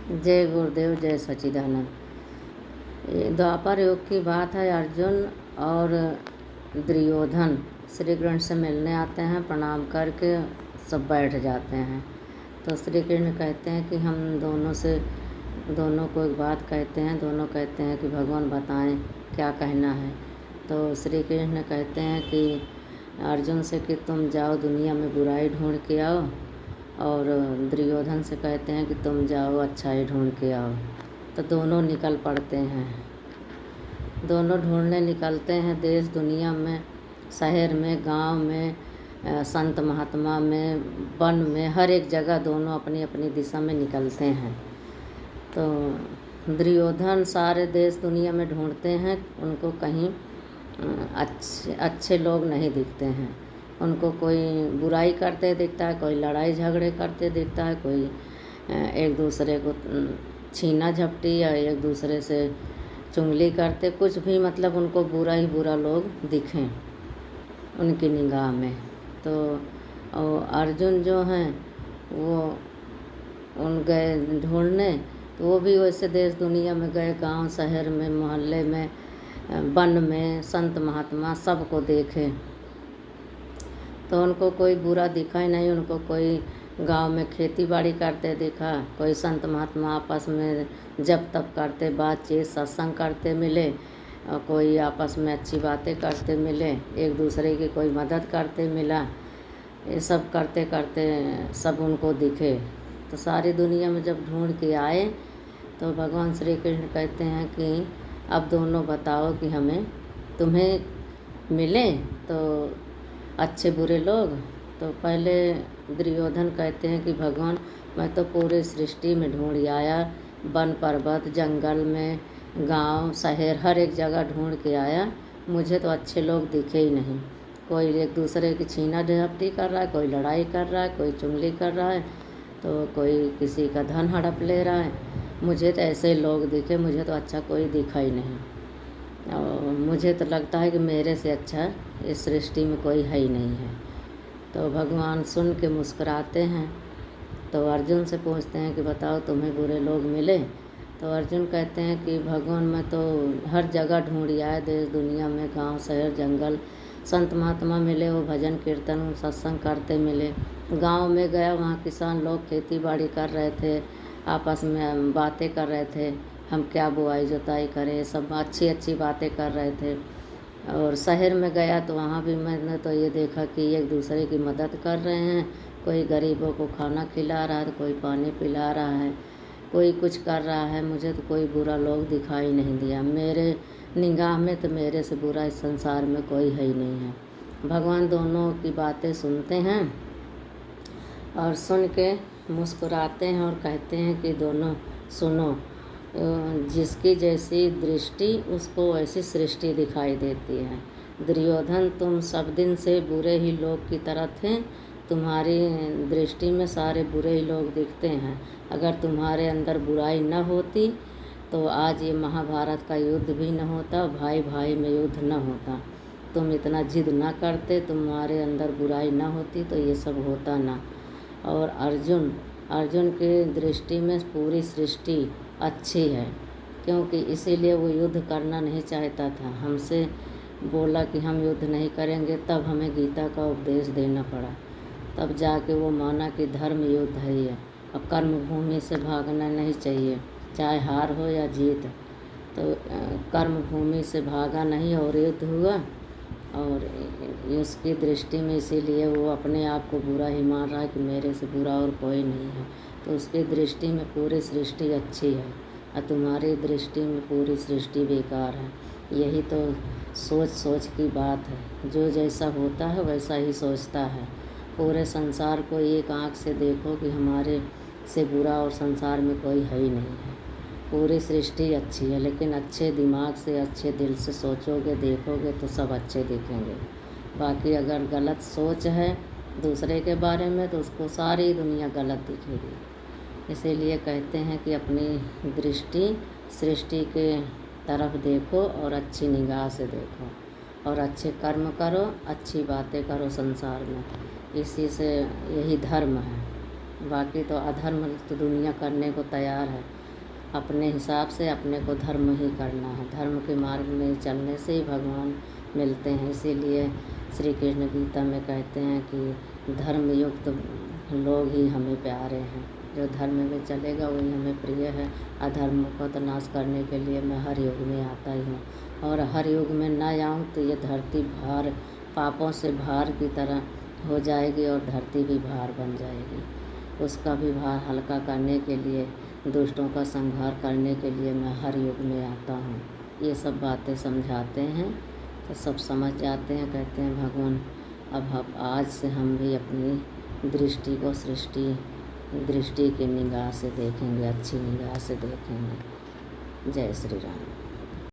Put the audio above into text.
जय गुरुदेव, जय सच्चिदानंद। ये द्वापर युग की बात है। अर्जुन और दुर्योधन श्री कृष्ण से मिलने आते हैं। प्रणाम करके सब बैठ जाते हैं। तो श्री कृष्ण कहते हैं कि हम दोनों को एक बात कहते हैं। दोनों कहते हैं कि भगवान बताएं क्या कहना है। तो श्री कृष्ण कहते हैं कि अर्जुन से कि तुम जाओ दुनिया में बुराई ढूंढ के आओ, और दुर्योधन से कहते हैं कि तुम जाओ अच्छाई ढूंढ के आओ। तो दोनों निकल पड़ते हैं। दोनों ढूंढने निकलते हैं देश दुनिया में, शहर में, गांव में, संत महात्मा में, वन में, हर एक जगह दोनों अपनी अपनी दिशा में निकलते हैं। तो दुर्योधन सारे देश दुनिया में ढूंढते हैं, उनको कहीं अच्छे लोग नहीं दिखते हैं। उनको कोई बुराई करते दिखता है, कोई लड़ाई झगड़े करते दिखता है, कोई एक दूसरे को छीना झपटी या एक दूसरे से चुगली करते, कुछ भी मतलब उनको बुरा ही बुरा लोग दिखें उनकी निगाह में। तो अर्जुन जो हैं वो गए ढूंढने, तो वो भी वैसे देश दुनिया में गए, गांव शहर में, मोहल्ले में, वन में, संत महात्मा सबको देखे तो उनको कोई बुरा दिखा ही नहीं। उनको कोई गांव में खेती बाड़ी करते दिखा, कोई संत महात्मा आपस में जप तप करते, बातचीत सत्संग करते मिले, और कोई आपस में अच्छी बातें करते मिले, एक दूसरे की कोई मदद करते मिला। ये सब करते करते सब उनको दिखे। तो सारी दुनिया में जब ढूंढ के आए तो भगवान श्री कृष्ण कहते हैं कि अब दोनों बताओ कि हमें तुम्हें मिले तो अच्छे बुरे लोग। तो पहले दुर्योधन कहते हैं कि भगवान मैं तो पूरे सृष्टि में ढूंढ आया, वन पर्वत जंगल में, गांव शहर हर एक जगह ढूंढ के आया, मुझे तो अच्छे लोग दिखे ही नहीं। कोई एक दूसरे की छीना झपटी कर रहा है, कोई लड़ाई कर रहा है, कोई चुगली कर रहा है, तो कोई किसी का धन हड़प ले रहा है। मुझे तो ऐसे लोग दिखे, मुझे तो अच्छा कोई दिखा ही नहीं। और मुझे तो लगता है कि मेरे से अच्छा इस सृष्टि में कोई है ही नहीं है। तो भगवान सुन के मुस्कुराते हैं। तो अर्जुन से पूछते हैं कि बताओ तुम्हें बुरे लोग मिले। तो अर्जुन कहते हैं कि भगवान मैं तो हर जगह ढूंढ आया, देश दुनिया में, गांव शहर जंगल, संत महात्मा मिले, वो भजन कीर्तन सत्संग करते मिले। गांव में गया, वहाँ किसान लोग खेती बाड़ी कर रहे थे, आपस में बातें कर रहे थे, हम क्या बुआई जुताई करें, सब अच्छी अच्छी बातें कर रहे थे। और शहर में गया तो वहाँ भी मैंने तो ये देखा कि एक दूसरे की मदद कर रहे हैं, कोई गरीबों को खाना खिला रहा है, तो कोई पानी पिला रहा है, कोई कुछ कर रहा है। मुझे तो कोई बुरा लोग दिखाई नहीं दिया। मेरे निगाह में तो मेरे से बुरा इस संसार में कोई है ही नहीं है। भगवान दोनों की बातें सुनते हैं और सुन के मुस्कुराते हैं और कहते हैं कि दोनों सुनो, जिसकी जैसी दृष्टि उसको वैसी सृष्टि दिखाई देती है। दुर्योधन तुम सब दिन से बुरे ही लोग की तरह थे, तुम्हारी दृष्टि में सारे बुरे ही लोग दिखते हैं। अगर तुम्हारे अंदर बुराई न होती तो आज ये महाभारत का युद्ध भी न होता, भाई भाई में युद्ध न होता। तुम इतना जिद न करते, तुम्हारे अंदर बुराई न होती तो ये सब होता ना। और अर्जुन की दृष्टि में पूरी सृष्टि अच्छी है, क्योंकि इसीलिए वो युद्ध करना नहीं चाहता था। हमसे बोला कि हम युद्ध नहीं करेंगे, तब हमें गीता का उपदेश देना पड़ा, तब जाके वो माना कि धर्म युद्ध है ये, और कर्म भूमि से भागना नहीं चाहिए, चाहे हार हो या जीत। तो कर्म भूमि से भागा नहीं और युद्ध हुआ। और उसकी दृष्टि में इसीलिए वो अपने आप को बुरा ही मान रहा है कि मेरे से बुरा और कोई नहीं है। तो उसकी दृष्टि में पूरी सृष्टि अच्छी है और तुम्हारी दृष्टि में पूरी सृष्टि बेकार है। यही तो सोच की बात है। जो जैसा होता है वैसा ही सोचता है। पूरे संसार को एक आँख से देखो कि हमारे से बुरा और संसार में कोई है ही नहीं है। पूरी सृष्टि अच्छी है, लेकिन अच्छे दिमाग से, अच्छे दिल से सोचोगे, देखोगे तो सब अच्छे दिखेंगे। बाकी अगर गलत सोच है दूसरे के बारे में तो उसको सारी दुनिया गलत दिखेगी। इसीलिए कहते हैं कि अपनी दृष्टि सृष्टि के तरफ देखो और अच्छी निगाह से देखो और अच्छे कर्म करो, अच्छी बातें करो संसार में। इसी से यही धर्म है। बाकी तो अधर्म तो दुनिया करने को तैयार है। अपने हिसाब से अपने को धर्म ही करना है। धर्म के मार्ग में चलने से ही भगवान मिलते हैं। इसीलिए श्री कृष्ण गीता में कहते हैं कि धर्मयुक्त लोग ही हमें प्यारे हैं। जो धर्म में चलेगा वही हमें प्रिय है। अधर्म को तो नाश करने के लिए मैं हर युग में आता ही हूँ, और हर युग में ना आऊँ तो ये धरती भार, पापों से भार की तरह हो जाएगी और धरती भी भार बन जाएगी। उसका भी भार हल्का करने के लिए, दुष्टों का संहार करने के लिए मैं हर युग में आता हूँ। ये सब बातें समझाते हैं तो सब समझ जाते हैं। कहते हैं भगवान अब आज से हम भी अपनी दृष्टि को दृष्टि की निगाह से देखेंगे, अच्छी निगाह से देखेंगे। जय श्री राम।